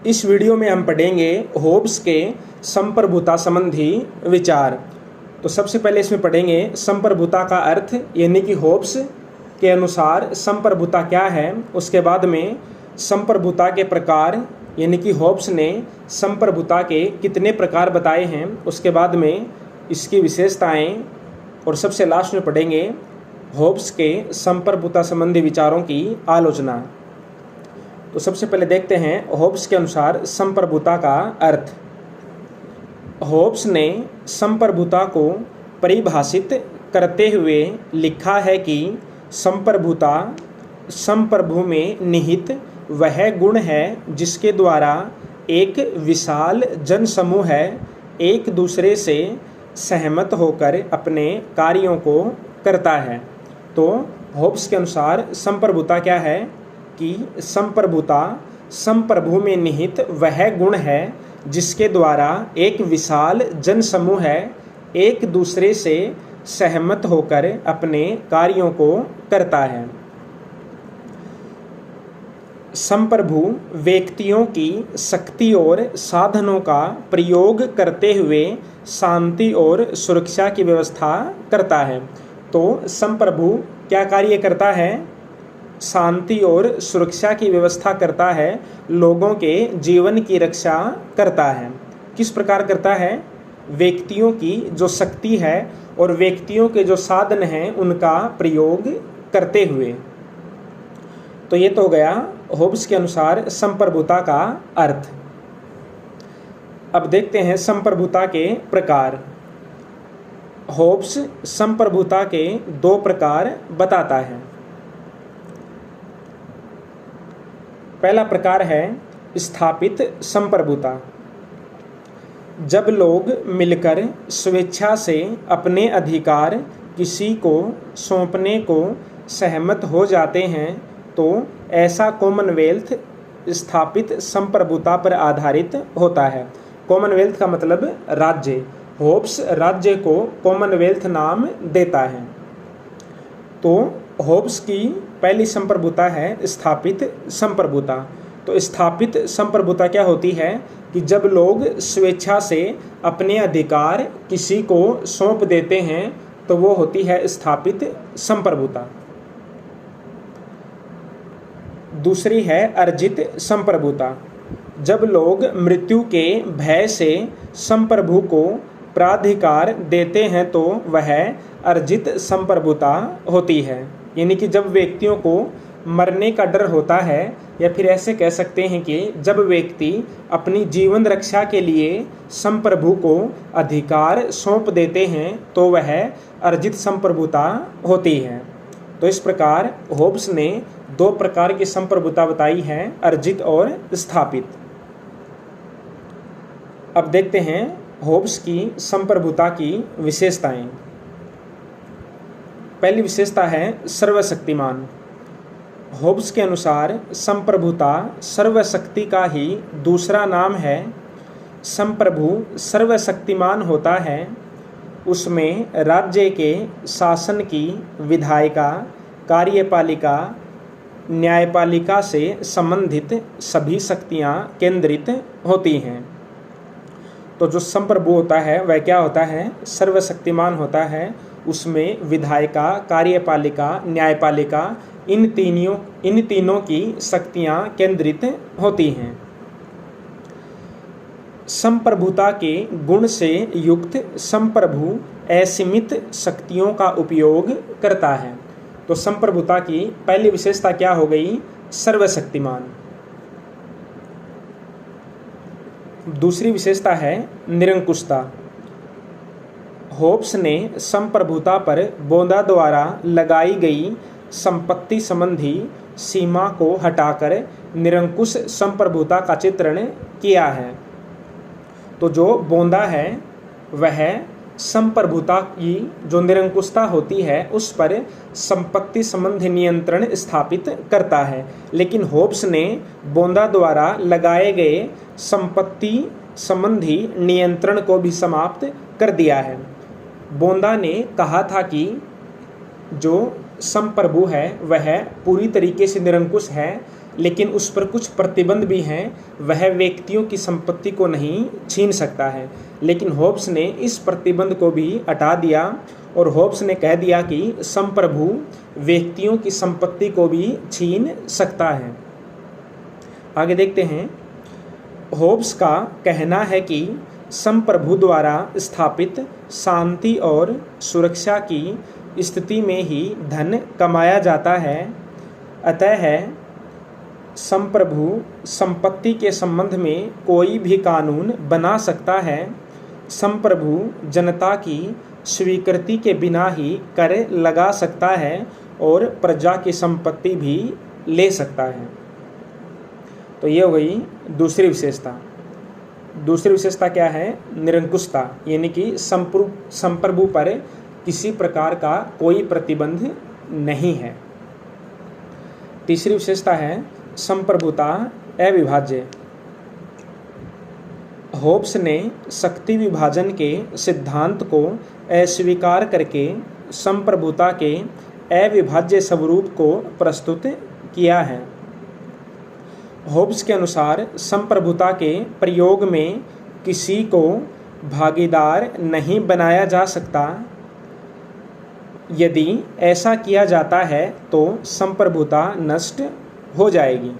इस वीडियो में हम पढ़ेंगे होब्स के संप्रभुता संबंधी विचार। तो सबसे पहले इसमें पढ़ेंगे संप्रभुता का अर्थ, यानी कि होब्स के अनुसार संप्रभुता क्या है। उसके बाद में संप्रभुता के प्रकार, यानी कि होब्स ने संप्रभुता के कितने प्रकार बताए हैं। उसके बाद में इसकी विशेषताएं, और सबसे लास्ट में पढ़ेंगे होब्स के संप्रभुता संबंधी विचारों की आलोचना। तो सबसे पहले देखते हैं होब्स के अनुसार संप्रभुता का अर्थ। होब्स ने संप्रभुता को परिभाषित करते हुए लिखा है कि संप्रभुता संप्रभु में निहित वह गुण है जिसके द्वारा एक विशाल जनसमूह एक दूसरे से सहमत होकर अपने कार्यों को करता है। तो होब्स के अनुसार संप्रभुता क्या है कि संप्रभुता संप्रभु में निहित वह गुण है जिसके द्वारा एक विशाल जनसमूह एक दूसरे से सहमत होकर अपने कार्यों को करता है। संप्रभु व्यक्तियों की शक्ति और साधनों का प्रयोग करते हुए शांति और सुरक्षा की व्यवस्था करता है। तो संप्रभु क्या कार्य करता है? शांति और सुरक्षा की व्यवस्था करता है, लोगों के जीवन की रक्षा करता है। किस प्रकार करता है? व्यक्तियों की जो शक्ति है और व्यक्तियों के जो साधन हैं उनका प्रयोग करते हुए। तो ये तो हो गया होब्स के अनुसार संप्रभुता का अर्थ। अब देखते हैं संप्रभुता के प्रकार। होब्स संप्रभुता के दो प्रकार बताता है। पहला प्रकार है स्थापित संप्रभुता। जब लोग मिलकर स्वेच्छा से अपने अधिकार किसी को सौंपने को सहमत हो जाते हैं तो ऐसा कॉमनवेल्थ स्थापित संप्रभुता पर आधारित होता है। कॉमनवेल्थ का मतलब राज्य। होब्स राज्य को कॉमनवेल्थ नाम देता है। तो होब्स की पहली संप्रभुता है स्थापित संप्रभुता। तो स्थापित संप्रभुता क्या होती है कि जब लोग स्वेच्छा से अपने अधिकार किसी को सौंप देते हैं तो वो होती है स्थापित संप्रभुता। दूसरी है अर्जित संप्रभुता। जब लोग मृत्यु के भय से संप्रभु को प्राधिकार देते हैं तो वह अर्जित संप्रभुता होती है। यानी कि जब व्यक्तियों को मरने का डर होता है, या फिर ऐसे कह सकते हैं कि जब व्यक्ति अपनी जीवन रक्षा के लिए संप्रभु को अधिकार सौंप देते हैं तो वह अर्जित संप्रभुता होती है। तो इस प्रकार होब्स ने दो प्रकार की संप्रभुता बताई है, अर्जित और स्थापित। अब देखते हैं होब्स की संप्रभुता की विशेषताएं। पहली विशेषता है सर्वशक्तिमान। होब्स के अनुसार संप्रभुता सर्वशक्ति का ही दूसरा नाम है। संप्रभु सर्वशक्तिमान होता है, उसमें राज्य के शासन की विधायिका, कार्यपालिका, न्यायपालिका से संबंधित सभी शक्तियाँ केंद्रित होती हैं। तो जो संप्रभु होता है वह क्या होता है? सर्वशक्तिमान होता है। उसमें विधायिका, कार्यपालिका, न्यायपालिका इन तीनों की शक्तियाँ केंद्रित होती हैं। संप्रभुता के गुण से युक्त संप्रभु असीमित शक्तियों का उपयोग करता है। तो संप्रभुता की पहली विशेषता क्या हो गई? सर्वशक्तिमान। दूसरी विशेषता है निरंकुशता। होब्स ने संप्रभुता पर बोंदा द्वारा लगाई गई संपत्ति संबंधी सीमा को हटाकर निरंकुश संप्रभुता का चित्रण किया है। तो जो बोंदा है वह संप्रभुता की जो निरंकुशता होती है उस पर संपत्ति संबंधी नियंत्रण स्थापित करता है, लेकिन होब्स ने बोंदा द्वारा लगाए गए संपत्ति संबंधी नियंत्रण को भी समाप्त कर दिया है। बोंदा ने कहा था कि जो संप्रभु है वह पूरी तरीके से निरंकुश है, लेकिन उस पर कुछ प्रतिबंध भी हैं। वह व्यक्तियों की संपत्ति को नहीं छीन सकता है। लेकिन होब्स ने इस प्रतिबंध को भी हटा दिया और होब्स ने कह दिया कि संप्रभु व्यक्तियों की संपत्ति को भी छीन सकता है। आगे देखते हैं। होब्स का कहना है कि संप्रभु द्वारा स्थापित शांति और सुरक्षा की स्थिति में ही धन कमाया जाता है। अतः संप्रभु संपत्ति के संबंध में कोई भी कानून बना सकता है। संप्रभु जनता की स्वीकृति के बिना ही कर लगा सकता है और प्रजा की संपत्ति भी ले सकता है। तो ये हो गई दूसरी विशेषता। दूसरी विशेषता क्या है? निरंकुशता, यानी कि संप्रभु पर किसी प्रकार का कोई प्रतिबंध नहीं है। तीसरी विशेषता है संप्रभुता अविभाज्य। होब्स ने शक्ति विभाजन के सिद्धांत को अस्वीकार करके संप्रभुता के अविभाज्य स्वरूप को प्रस्तुत किया है। होब्स के अनुसार संप्रभुता के प्रयोग में किसी को भागीदार नहीं बनाया जा सकता। यदि ऐसा किया जाता है तो संप्रभुता नष्ट हो जाएगी।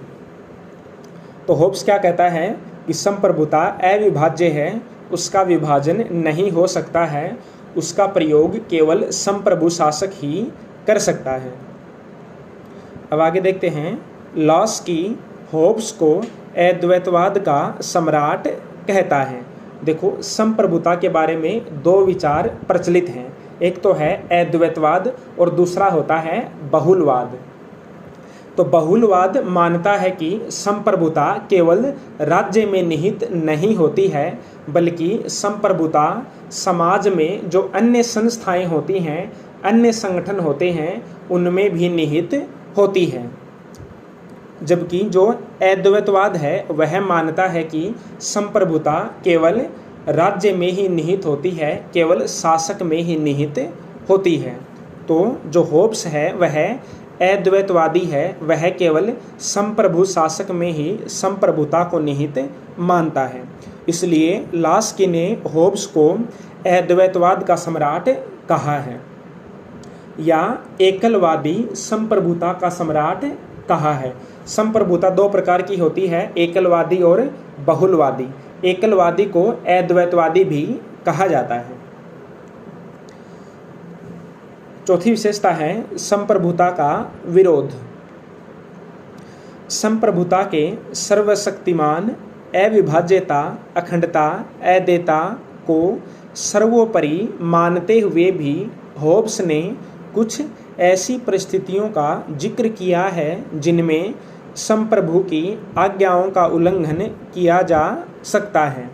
तो होब्स क्या कहता है कि संप्रभुता अविभाज्य है, उसका विभाजन नहीं हो सकता है, उसका प्रयोग केवल संप्रभु शासक ही कर सकता है। अब आगे देखते हैं। लॉस की होब्स को अद्वैतवाद का सम्राट कहता है। देखो, संप्रभुता के बारे में दो विचार प्रचलित हैं। एक तो है अद्वैतवाद और दूसरा होता है बहुलवाद। तो बहुलवाद मानता है कि संप्रभुता केवल राज्य में निहित नहीं होती है, बल्कि संप्रभुता समाज में जो अन्य संस्थाएं होती हैं, अन्य संगठन होते हैं, उनमें भी निहित होती है। जबकि जो अद्वैतवाद है वह मानता है कि संप्रभुता केवल राज्य में ही निहित होती है, केवल शासक में ही निहित होती है। तो जो होब्स है वह अद्वैतवादी है, वह केवल संप्रभु शासक में ही संप्रभुता को निहित मानता है। इसलिए लास्की ने होब्स को अद्वैतवाद का सम्राट कहा है या एकलवादी संप्रभुता का सम्राट कहा है। संप्रभुता दो प्रकार की होती है, एकलवादी और बहुलवादी। एकलवादी को अद्वैतवादी भी कहा जाता है। चौथी विशेषता है संप्रभुता का विरोध। संप्रभुता के सर्वशक्तिमान, अविभाज्यता, अखंडता, अद्वैतता को सर्वोपरि मानते हुए भी होब्स ने कुछ ऐसी परिस्थितियों का जिक्र किया है जिनमें संप्रभु की आज्ञाओं का उल्लंघन किया जा सकता है।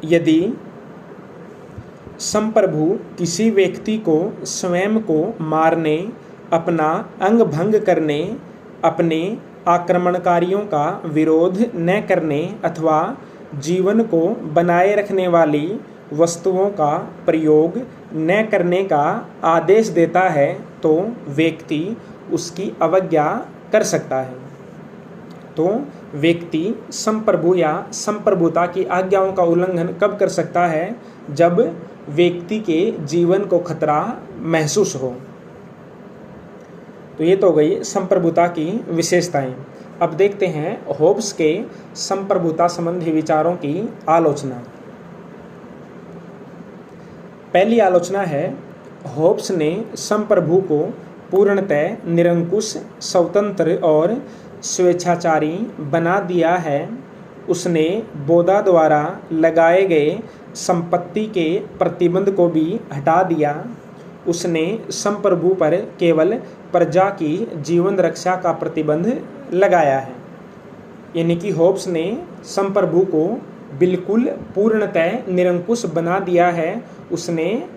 यदि संप्रभु किसी व्यक्ति को स्वयं को मारने, अपना अंग भंग करने, अपने आक्रमणकारियों का विरोध न करने अथवा जीवन को बनाए रखने वाली वस्तुओं का प्रयोग न करने का आदेश देता है, तो व्यक्ति उसकी अवज्ञा कर सकता है। तो व्यक्ति संप्रभु या संप्रभुता की आज्ञाओं का उल्लंघन कब कर सकता है? जब व्यक्ति के जीवन को खतरा महसूस हो। तो ये तो गई संप्रभुता की विशेषताएं। अब देखते हैं होब्स के संप्रभुता संबंधी विचारों की आलोचना। पहली आलोचना है, होब्स ने संप्रभु को पूर्णतः निरंकुश, स्वतंत्र और स्वेच्छाचारी बना दिया है। उसने बोधा द्वारा लगाए गए संपत्ति के प्रतिबंध को भी हटा दिया। उसने संप्रभु पर केवल प्रजा की जीवन रक्षा का प्रतिबंध लगाया है। यानी कि होब्स ने संप्रभु को बिल्कुल पूर्णतः निरंकुश बना दिया है। उसने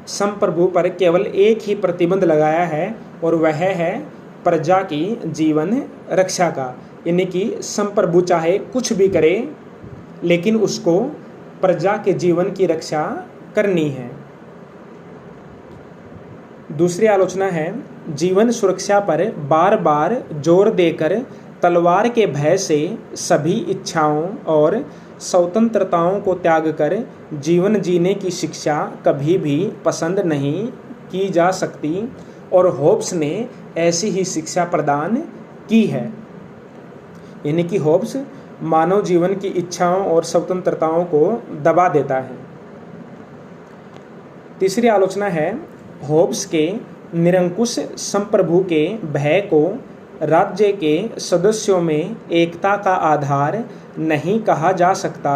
संप्रभु पर केवल एक ही प्रतिबंध लगाया है और वह है प्रजा की जीवन रक्षा का। यानी कि संप्रभु चाहे कुछ भी करे, लेकिन उसको प्रजा के जीवन की रक्षा करनी है। दूसरी आलोचना है, जीवन सुरक्षा पर बार बार जोर देकर तलवार के भय से सभी इच्छाओं और स्वतंत्रताओं को त्याग कर जीवन जीने की शिक्षा कभी भी पसंद नहीं की जा सकती और होब्स ने ऐसी ही शिक्षा प्रदान की है। यानी कि होब्स मानव जीवन की इच्छाओं और स्वतंत्रताओं को दबा देता है। तीसरी आलोचना है, होब्स के निरंकुश संप्रभु के भय को राज्य के सदस्यों में एकता का आधार नहीं कहा जा सकता।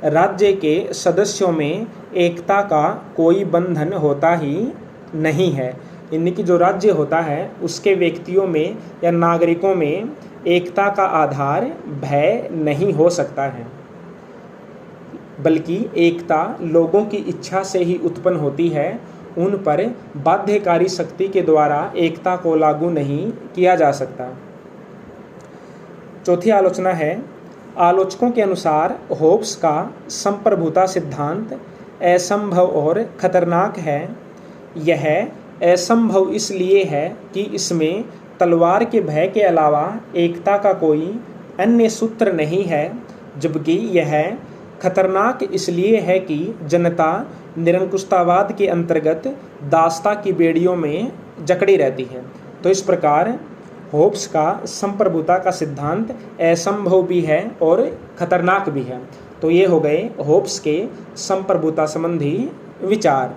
राज्य के सदस्यों में एकता का कोई बंधन होता ही नहीं है। यानी कि जो राज्य होता है उसके व्यक्तियों में या नागरिकों में एकता का आधार भय नहीं हो सकता है, बल्कि एकता लोगों की इच्छा से ही उत्पन्न होती है। उन पर बाध्यकारी शक्ति के द्वारा एकता को लागू नहीं किया जा सकता। चौथी आलोचना है, आलोचकों के अनुसार होब्स का संप्रभुता सिद्धांत असंभव और खतरनाक है। यह असंभव इसलिए है कि इसमें तलवार के भय के अलावा एकता का कोई अन्य सूत्र नहीं है, जबकि यह खतरनाक इसलिए है कि जनता निरंकुशतावाद के अंतर्गत दासता की बेड़ियों में जकड़ी रहती है। तो इस प्रकार होब्स का संप्रभुता का सिद्धांत असंभव भी है और खतरनाक भी है। तो ये हो गए होब्स के संप्रभुता संबंधी विचार।